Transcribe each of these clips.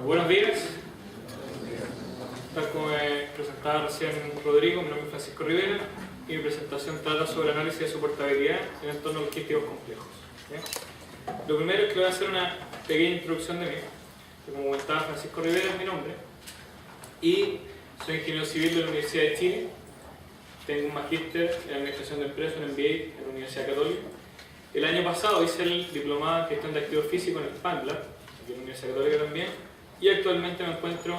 Buenos días. Tal como me presentaba recién Rodrigo, mi nombre es Francisco Rivera y mi presentación trata sobre análisis de soportabilidad en entornos logísticos complejos. ¿Bien? Lo primero es que voy a hacer una pequeña introducción de mí, que como comentaba Francisco Rivera es mi nombre, y soy ingeniero civil de la Universidad de Chile. Tengo un magíster en Administración de Empresas, un MBA en la Universidad Católica. El año pasado hice el diplomado en Gestión de Activos Físicos en el PANLab, aquí en la Universidad Católica también, y actualmente me encuentro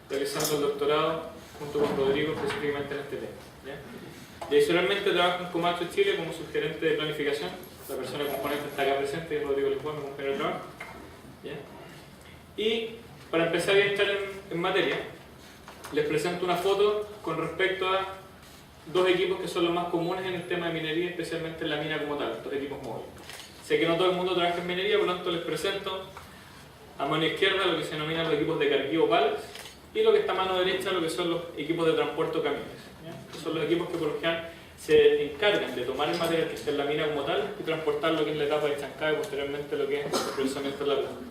realizando el doctorado junto con Rodrigo específicamente en este tema. ¿Ya? Y adicionalmente trabajo en Komatsu Chile como subgerente de planificación. La persona componente está acá presente, es Rodrigo Lisboa, mi compañero de trabajo. ¿Ya? Y para empezar a entrar en materia, les presento una foto con respecto a dos equipos que son los más comunes en el tema de minería, especialmente en la mina como tal, estos equipos móviles. Sé que no todo el mundo trabaja en minería, por lo tanto les presento a mano izquierda lo que se denominan los equipos de carguío pales y lo que está a mano derecha lo que son los equipos de transporte o camiones. ¿Ya? Son los equipos que por lo general se encargan de tomar el material que está en la mina como tal y transportar lo que es la etapa de chancada y posteriormente lo que es el procesamiento de la planta.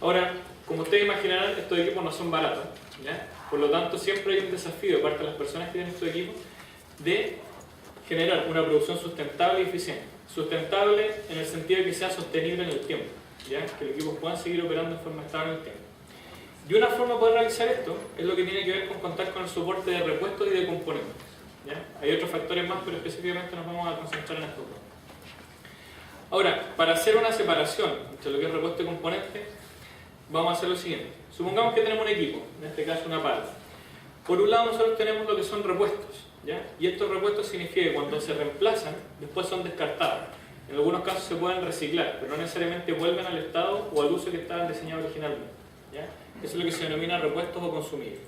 Ahora, como ustedes imaginarán, estos equipos no son baratos, ¿ya? Por lo tanto siempre hay un desafío de parte de las personas que tienen estos equipos de generar una producción sustentable y eficiente. Sustentable en el sentido de que sea sostenible en el tiempo, ¿ya? Que los equipos puedan seguir operando de forma estable en el tiempo. Y una forma de poder realizar esto es lo que tiene que ver con contar con el soporte de repuestos y de componentes, ¿ya? Hay otros factores más, pero específicamente nos vamos a concentrar en estos dos. Ahora, para hacer una separación entre lo que es repuesto y componente, vamos a hacer lo siguiente. Supongamos que tenemos un equipo, en este caso una pala. Por un lado nosotros tenemos lo que son repuestos, ¿ya? Y estos repuestos significa que cuando se reemplazan, después son descartados. En algunos casos se pueden reciclar, pero no necesariamente vuelven al estado o al uso que estaban diseñados originalmente, ¿ya? Eso es lo que se denomina repuestos o consumibles.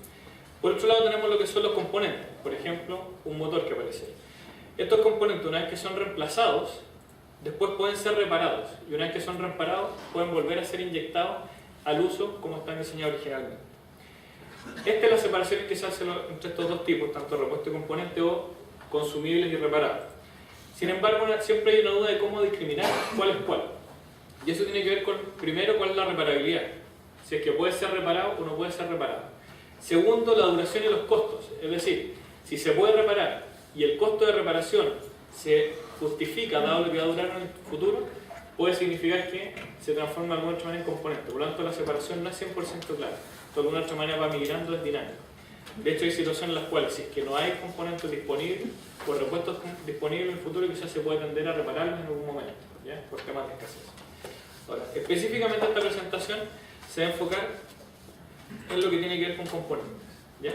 Por otro lado tenemos lo que son los componentes, por ejemplo, un motor que aparece ahí. Estos componentes, una vez que son reemplazados, después pueden ser reparados, y una vez que son reparados, pueden volver a ser inyectados al uso como están diseñados originalmente. Esta es la separación que se hace entre estos dos tipos, tanto repuesto y componente o consumibles y reparables. Sin embargo, siempre hay una duda de cómo discriminar cuál es cuál. Y eso tiene que ver con, primero, cuál es la reparabilidad. Si es que puede ser reparado o no puede ser reparado. Segundo, la duración y los costos. Es decir, si se puede reparar y el costo de reparación se justifica dado lo que va a durar en el futuro, puede significar que se transforma de alguna otra manera en componente. Por lo tanto, la separación no es 100% clara. De alguna otra manera va migrando, es dinámico. De hecho, hay situaciones en las cuales, si es que no hay componentes disponibles o repuestos disponibles en el futuro, quizás se puede tender a repararlos en algún momento, ¿ya? Por temas de escasez. Ahora, específicamente esta presentación se va a enfocar en lo que tiene que ver con componentes, ¿ya?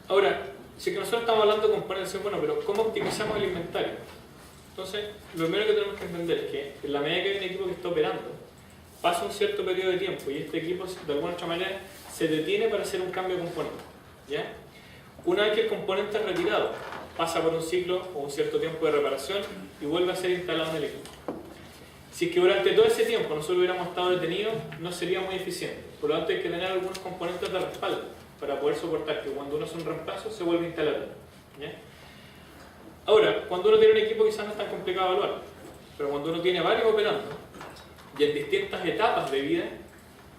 Ahora, si es que nosotros estamos hablando de componentes, bueno, pero ¿cómo optimizamos el inventario? Entonces, lo primero que tenemos que entender es que en la medida que hay un equipo que está operando, pasa un cierto periodo de tiempo y este equipo de alguna otra manera se detiene para hacer un cambio de componente, ¿ya? Una vez que el componente es retirado, pasa por un ciclo o un cierto tiempo de reparación y vuelve a ser instalado en el equipo. Si es que durante todo ese tiempo nosotros hubiéramos estado detenidos, no sería muy eficiente. Por lo tanto, hay que tener algunos componentes de respaldo para poder soportar que cuando uno hace un reemplazo se vuelva a instalar, ¿ya? Ahora, cuando uno tiene un equipo quizás no es tan complicado evaluar, pero cuando uno tiene varios operando y en distintas etapas de vida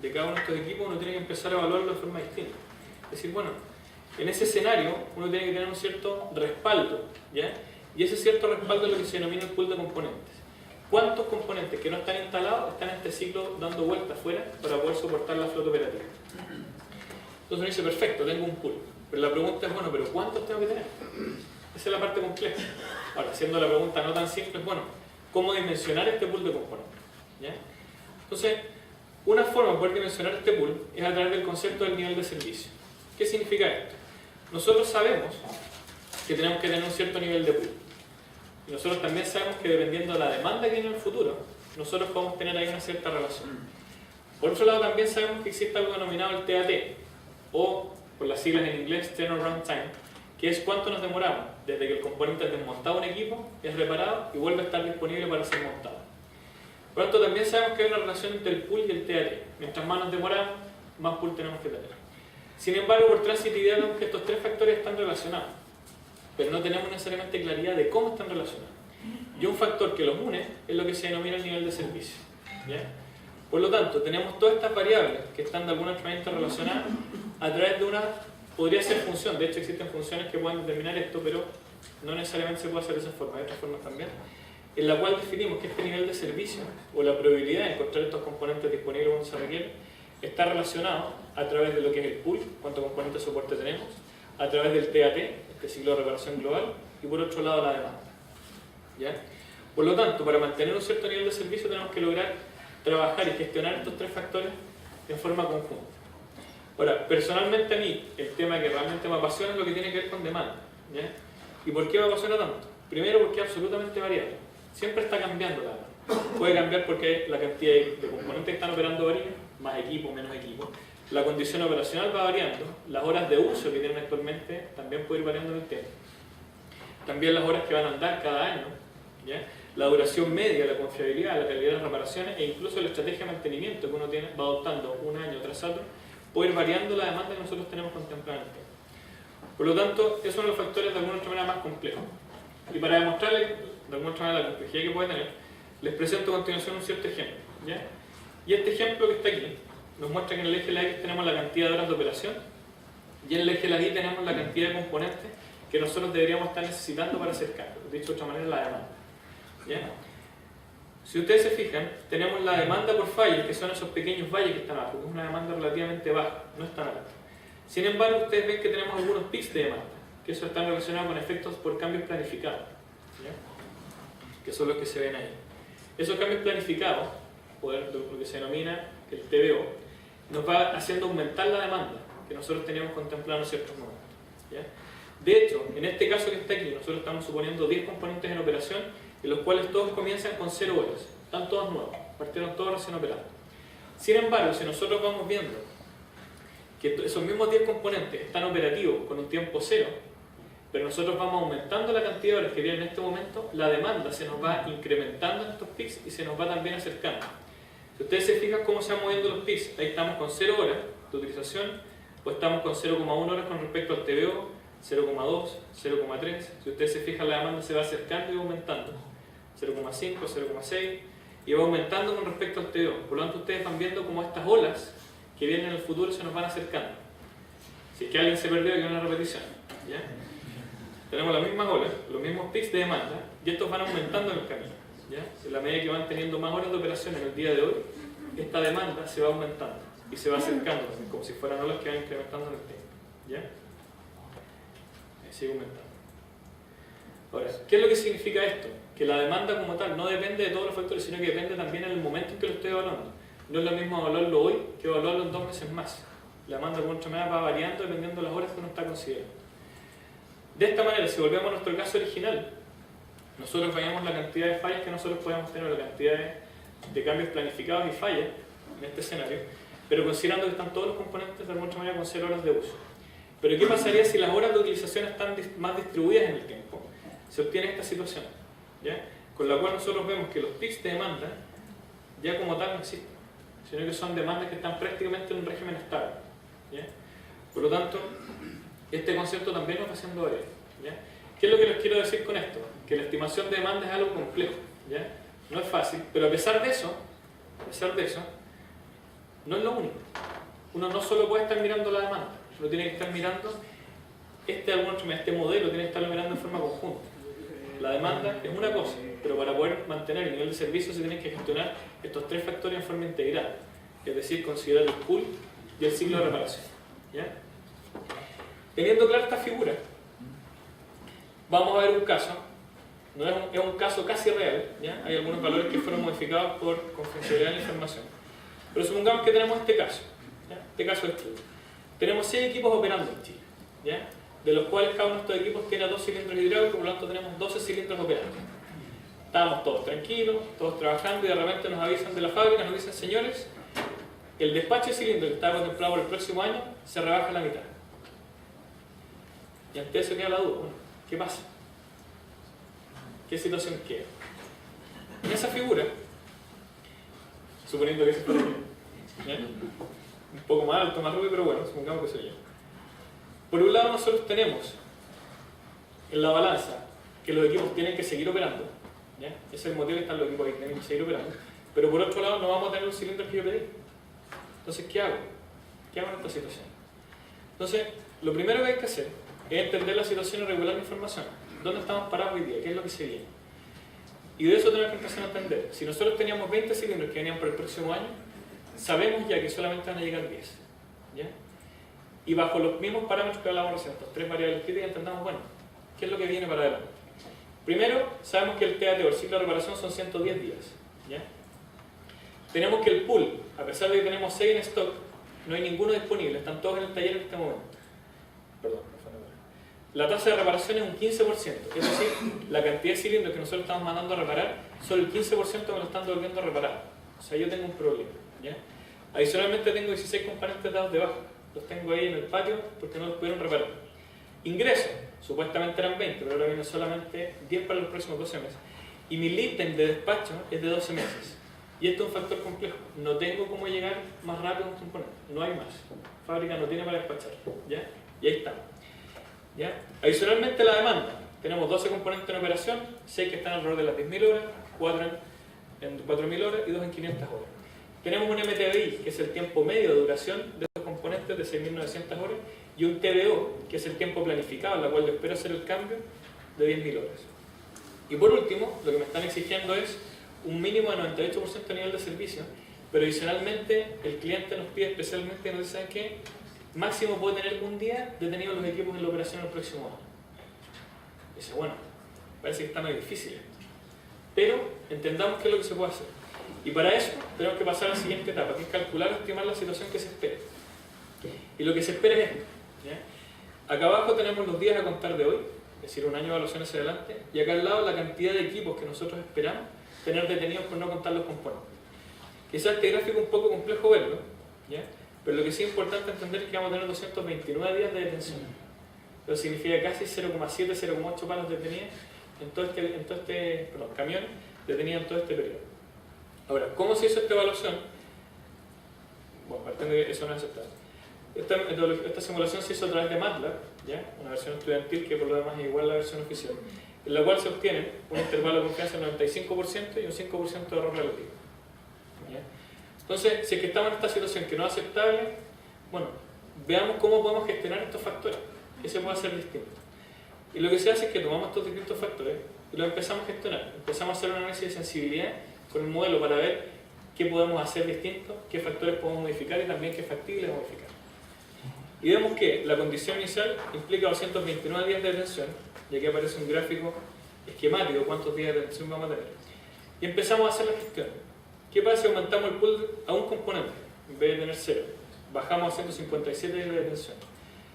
de cada uno de estos equipos, uno tiene que empezar a evaluarlo de forma distinta. Es decir, bueno, en ese escenario uno tiene que tener un cierto respaldo, ¿ya? Y ese cierto respaldo es lo que se denomina el pool de componentes. ¿Cuántos componentes que no están instalados están en este ciclo dando vueltas afuera para poder soportar la flota operativa? Entonces uno dice, perfecto, tengo un pool. Pero la pregunta es, bueno, ¿pero cuántos tengo que tener? Esa es la parte compleja. Ahora, haciendo la pregunta no tan simple, es, bueno, ¿cómo dimensionar este pool de componentes? ¿Ya? Entonces, una forma de poder dimensionar este pool es a través del concepto del nivel de servicio. ¿Qué significa esto? Nosotros sabemos que tenemos que tener un cierto nivel de pool. Y nosotros también sabemos que dependiendo de la demanda que viene en el futuro, nosotros podemos tener ahí una cierta relación. Por otro lado, también sabemos que existe algo denominado el TAT, o por las siglas en inglés, Turnaround Time, que es cuánto nos demoramos desde que el componente es desmontado en un equipo, es reparado y vuelve a estar disponible para ser montado. Por lo tanto, también sabemos que hay una relación entre el pool y el TAT. Mientras más nos demoramos, más pool tenemos que tener. Sin embargo, por transitividad vemos que estos tres factores están relacionados, pero no tenemos necesariamente claridad de cómo están relacionados. Y un factor que los une es lo que se denomina el nivel de servicio, ¿ya? Por lo tanto, tenemos todas estas variables que están de alguna manera interrelacionadas a través de una, podría ser función, de hecho existen funciones que pueden determinar esto, pero no necesariamente se puede hacer de esa forma, de otras formas también, en la cual definimos que este nivel de servicio o la probabilidad de encontrar estos componentes disponibles cuando se requiere está relacionado a través de lo que es el pool, cuántos componentes de soporte tenemos, a través del TAT, este ciclo de reparación global, y por otro lado la demanda. ¿Ya? Por lo tanto, para mantener un cierto nivel de servicio tenemos que lograr trabajar y gestionar estos tres factores en forma conjunta. Ahora, personalmente a mí, el tema que realmente me apasiona es lo que tiene que ver con demanda. ¿Ya? ¿Y por qué me apasiona tanto? Primero porque es absolutamente variable. Siempre está cambiando la demanda. Puede cambiar porque la cantidad de componentes que están operando varía, más equipo, menos equipo. La condición operacional va variando. Las horas de uso que tienen actualmente también pueden ir variando en el tiempo. También las horas que van a andar cada año. ¿Ya? La duración media, la confiabilidad, la calidad de las reparaciones e incluso la estrategia de mantenimiento que uno tiene, va adoptando un año tras otro, puede ir variando la demanda que nosotros tenemos contemplada en el tiempo. Por lo tanto, es uno de los factores de alguna otra manera más complejos. Y para demostrarles de alguna otra manera la complejidad que puede tener, les presento a continuación un cierto ejemplo. ¿Ya? Y este ejemplo que está aquí nos muestra que en el eje de la X tenemos la cantidad de horas de operación y en el eje de la Y tenemos la cantidad de componentes que nosotros deberíamos estar necesitando para hacer cambios. Dicho de otra manera, la demanda. ¿Ya? Si ustedes se fijan, tenemos la demanda por fallas, que son esos pequeños valles que están abajo, que es una demanda relativamente baja, no es tan alta. Sin embargo, ustedes ven que tenemos algunos pics de demanda, que eso están relacionados con efectos por cambios planificados, ¿ya? Que son los que se ven ahí. Esos cambios planificados, o lo que se denomina el TVO, nos va haciendo aumentar la demanda que nosotros teníamos contemplado en ciertos momentos. ¿Ya? De hecho, en este caso que está aquí, nosotros estamos suponiendo 10 componentes en operación, en los cuales todos comienzan con 0 horas, están todos nuevos, partieron todos recién operando. Sin embargo, si nosotros vamos viendo que esos mismos 10 componentes están operativos con un tiempo 0, pero nosotros vamos aumentando la cantidad de horas que vienen en este momento, la demanda se nos va incrementando en estos pics y se nos va también acercando. Si ustedes se fijan cómo se van moviendo los pics, ahí estamos con 0 horas de utilización, o estamos con 0,1 horas con respecto al TVO, 0,2, 0,3. Si ustedes se fijan, la demanda se va acercando y aumentando. 0,5, 0,6 y va aumentando con respecto al TVO. Por lo tanto, ustedes van viendo cómo estas olas que vienen en el futuro se nos van acercando. Si es que alguien se perdió, aquí hay una repetición. ¿Ya? Tenemos las mismas olas, los mismos pics de demanda y estos van aumentando en el camino. ¿Ya? En la medida que van teniendo más horas de operación en el día de hoy, esta demanda se va aumentando y se va acercando también, como si fueran olas que van incrementando en el tiempo. ¿Ya? Sigue aumentando. Ahora, ¿qué es lo que significa esto? Que la demanda como tal no depende de todos los factores, sino que depende también en el momento en que lo estoy evaluando. No es lo mismo evaluarlo hoy que evaluarlo en 2 meses más. La demanda de otra manera va variando dependiendo de las horas que uno está considerando. De esta manera, si volvemos a nuestro caso original, nosotros veíamos la cantidad de fallas que nosotros podemos tener, la cantidad de cambios planificados y fallas en este escenario, pero considerando que están todos los componentes de alguna manera con 0 horas de uso. Pero ¿qué pasaría si las horas de utilización están más distribuidas en el tiempo? Se obtiene esta situación, ¿ya? Con la cual nosotros vemos que los pics de demanda ya como tal no existen, sino que son demandas que están prácticamente en un régimen estable, ¿ya? Por lo tanto, este concepto también nos va haciendo variar, ¿ya? ¿Qué es lo que les quiero decir con esto? Que la estimación de demanda es algo complejo, ¿ya? No es fácil, pero a pesar de eso, no es lo único. Uno no solo puede estar mirando la demanda, uno tiene que estar mirando este modelo, tiene que estarlo mirando en forma conjunta. La demanda es una cosa, pero para poder mantener el nivel de servicio se tienen que gestionar estos 3 factores en forma integral, es decir, considerar el pool y el ciclo de reparación. ¿Ya? Teniendo clara esta figura, vamos a ver un caso, es un caso casi real, ¿ya? Hay algunos valores que fueron modificados por confidencialidad de la información, pero supongamos que tenemos este caso, ¿ya? Este caso de estudio. Tenemos 6 equipos operando en Chile, ¿ya? De los cuales cada uno de estos equipos tiene 2 cilindros hidráulicos, por lo tanto tenemos 12 cilindros operando. Estábamos todos tranquilos, todos trabajando y de repente nos avisan de la fábrica, nos dicen: señores, el despacho de cilindros que estaba contemplado para el próximo año se rebaja a la mitad. Y ante eso queda la duda, bueno, ¿qué pasa? ¿Qué situación queda? En esa figura, suponiendo que se fuera un poco más alto, más rubio, pero bueno, supongamos que soy yo. Por un lado, nosotros tenemos en la balanza que los equipos tienen que seguir operando, ¿ya? Ese es el motivo que están los equipos ahí, tienen que seguir operando. pero por otro lado no vamos a tener los cilindros que yo pedí. Entonces, ¿qué hago? ¿Qué hago en esta situación? Entonces, lo primero que hay que hacer es entender la situación y regular la información. ¿Dónde estamos parados hoy día? ¿Qué es lo que se viene? Y de eso tenemos que empezar a entender. Si nosotros teníamos 20 cilindros que venían para el próximo año, sabemos ya que solamente van a llegar 10. ¿Ya? Y bajo los mismos parámetros que hablábamos recién, estas 3 variables críticas, entendamos, bueno, ¿qué es lo que viene para adelante? Primero, sabemos que el TAT o el ciclo de reparación son 110 días. ¿Ya? Tenemos que el pool, a pesar de que tenemos 6 en stock, no hay ninguno disponible, están todos en el taller en este momento. Perdón, la tasa de reparación es un 15%, es decir, la cantidad de cilindros que nosotros estamos mandando a reparar, solo el 15% me lo están devolviendo a reparar. O sea, yo tengo un problema. ¿Ya? Adicionalmente tengo 16 componentes dados de baja, los tengo ahí en el patio porque no los pudieron reparar. Ingresos, supuestamente eran 20, pero ahora vienen solamente 10 para los próximos 12 meses. Y mi lead time de despacho es de 12 meses. Y esto es un factor complejo. No tengo cómo llegar más rápido a un componente. No hay más. La fábrica no tiene para despachar. ¿Ya? Y ahí estamos. ¿Ya? Adicionalmente la demanda. Tenemos 12 componentes en operación, 6 que están alrededor de las 10.000 horas, 4 en 4.000 horas y 2 en 500 horas. Tenemos un MTBI, que es el tiempo medio de duración de estos componentes de 6.900 horas, y un TBO, que es el tiempo planificado, en la cual yo espero hacer el cambio de 10.000 horas. Y por último, lo que me están exigiendo es un mínimo de 98% de nivel de servicio, pero adicionalmente el cliente nos pide especialmente que nos dice, ¿saben qué? Máximo puede tener un día detenido los equipos en la operación el próximo año. Dice, bueno, parece que está muy difícil esto. Pero entendamos qué es lo que se puede hacer. Y para eso tenemos que pasar a la siguiente etapa, que es calcular o estimar la situación que se espera. Y lo que se espera es esto. ¿Ya? Acá abajo tenemos los días a contar de hoy, es decir, un año de evaluación hacia adelante, y acá al lado la cantidad de equipos que nosotros esperamos tener detenidos por no contar los componentes. Quizás este gráfico es un poco complejo verlo, ¿ya? Pero lo que sí es importante entender es que vamos a tener 229 días de detención. Eso significa casi 0,7, 0,8 palos detenidos en todo este camiones detenidos en todo este periodo. Ahora, ¿cómo se hizo esta evaluación? Bueno, partiendo de que eso no es aceptable. Esta simulación se hizo a través de MATLAB, ¿ya? Una versión estudiantil que por lo demás es igual a la versión oficial, en la cual se obtiene un intervalo de confianza del 95% y un 5% de error relativo. ¿Ya? Entonces, si es que estamos en esta situación que no es aceptable, bueno, veamos cómo podemos gestionar estos factores, que se puede hacer distinto. Y lo que se hace es que tomamos estos distintos factores y los empezamos a gestionar. Empezamos a hacer un análisis de sensibilidad con el modelo para ver qué podemos hacer distinto, qué factores podemos modificar y también qué es factible modificar. Y vemos que la condición inicial implica 229 días de detención, y aquí aparece un gráfico esquemático de cuántos días de detención vamos a tener. Y empezamos a hacer la gestión. ¿Qué pasa si aumentamos el pool a un componente en vez de tener 0? Bajamos a 157 días de detención.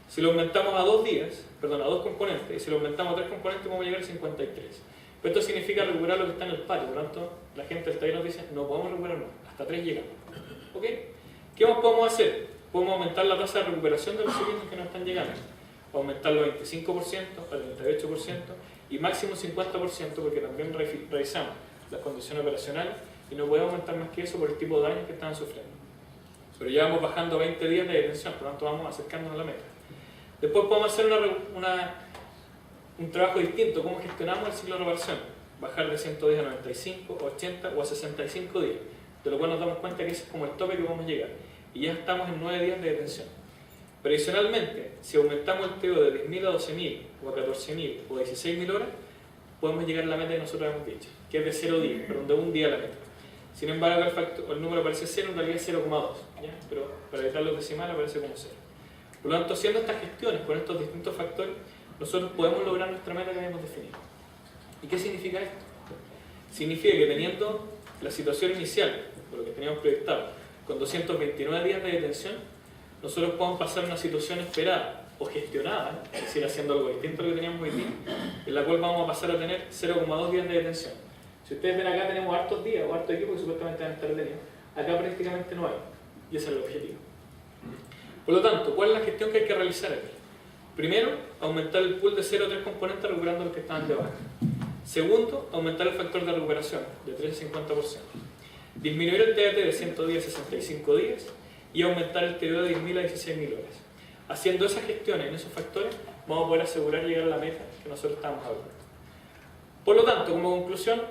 Si lo aumentamos a 2 componentes, y si lo aumentamos a 3 componentes, vamos a llegar a 53. Pero esto significa recuperar lo que está en el patio, por lo tanto, la gente del taller nos dice, no podemos recuperar más, hasta 3 llegamos. ¿Ok? ¿Qué más podemos hacer? Podemos aumentar la tasa de recuperación de los cilindros que nos están llegando. Aumentarlo al 25%, al 38% y máximo 50%, porque también revisamos las condiciones operacionales y no podemos aumentar más que eso por el tipo de daños que estaban sufriendo. Pero ya vamos bajando 20 días de detención, por lo tanto vamos acercándonos a la meta. Después podemos hacer un trabajo distinto, cómo gestionamos el ciclo de reparación. Bajar de 110 a 95, 80 o a 65 días, de lo cual nos damos cuenta que ese es como el tope que vamos a llegar. Y ya estamos en 9 días de detención. Pero adicionalmente, si aumentamos el TO de 10.000 a 12.000 o a 14.000 o a 16.000 horas, podemos llegar a la meta que nosotros hemos dicho, que es de 0 días, pero de un día a la meta. Sin embargo, el número parece 0, en realidad es 0,2, pero para evitar los decimales aparece como 0. Por lo tanto, haciendo estas gestiones con estos distintos factores, nosotros podemos lograr nuestra meta que habíamos definido. ¿Y qué significa esto? Significa que teniendo la situación inicial, por lo que teníamos proyectado, con 229 días de detención, nosotros podemos pasar a una situación esperada o gestionada, es decir, haciendo algo distinto a lo que teníamos hoy día, en la cual vamos a pasar a tener 0,2 días de detención. Si ustedes ven acá tenemos hartos días o hartos equipos que supuestamente van a estar detenidos. Acá prácticamente no hay, y ese es el objetivo. Por lo tanto, ¿cuál es la gestión que hay que realizar aquí? Primero, aumentar el pool de 0 a 3 componentes recuperando los que estaban de baja. Segundo, aumentar el factor de recuperación de 3 a 50%. Disminuir el TAT de 110 a 65 días y aumentar el TDO de 10.000 a 16.000 horas. Haciendo esas gestiones en esos factores, vamos a poder asegurar llegar a la meta que nosotros estamos hablando. Por lo tanto, como conclusión,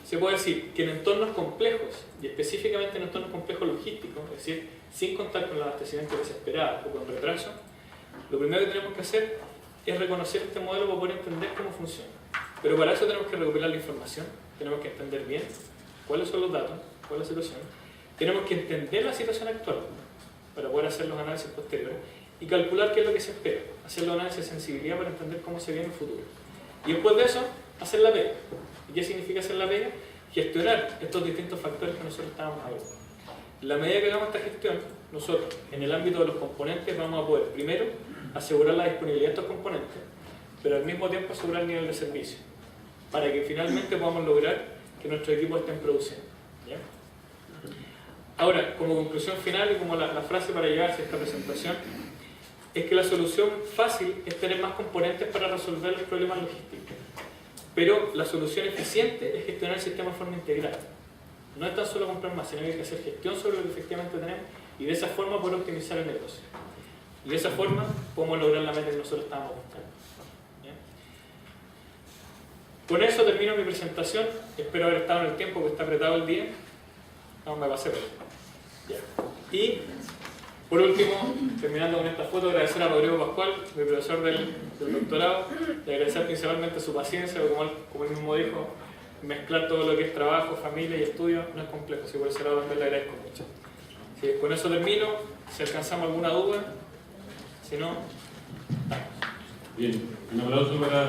se puede decir que en entornos complejos, y específicamente en entornos complejos logísticos, es decir, sin contar con el abastecimiento desesperado o con retraso, lo primero que tenemos que hacer es reconocer este modelo para poder entender cómo funciona. Pero para eso tenemos que recuperar la información, tenemos que entender bien cuáles son los datos, cuál es la situación, tenemos que entender la situación actual para poder hacer los análisis posteriores y calcular qué es lo que se espera, hacer los análisis de sensibilidad para entender cómo se viene el futuro. Y después de eso, hacer la pega. ¿Y qué significa hacer la pega? Gestionar estos distintos factores que nosotros estábamos hablando. En la medida que hagamos esta gestión, nosotros, en el ámbito de los componentes, vamos a poder, primero, asegurar la disponibilidad de estos componentes, pero al mismo tiempo asegurar el nivel de servicio, para que finalmente podamos lograr que nuestros equipos estén produciendo. ¿Ya? Ahora, como conclusión final y como la frase para llevarse a esta presentación, es que la solución fácil es tener más componentes para resolver los problemas logísticos. Pero la solución eficiente es gestionar el sistema de forma integral. No es tan solo comprar más, sino que hay que hacer gestión sobre lo que efectivamente tenemos y de esa forma poder optimizar el negocio. Y de esa forma podemos lograr la meta que nosotros estábamos buscando. ¿Bien? Con eso termino mi presentación. Espero haber estado en el tiempo, que está apretado el día. No, me pasé por eso. Ya. Y por último, terminando con esta foto, agradecer a Rodrigo Pascual, mi profesor del doctorado, y agradecer principalmente su paciencia, porque como él mismo dijo, mezclar todo lo que es trabajo, familia y estudio no es complejo, así por ese lado también le agradezco mucho. Sí, con eso termino, si alcanzamos alguna duda, si no, bien, un aplauso para...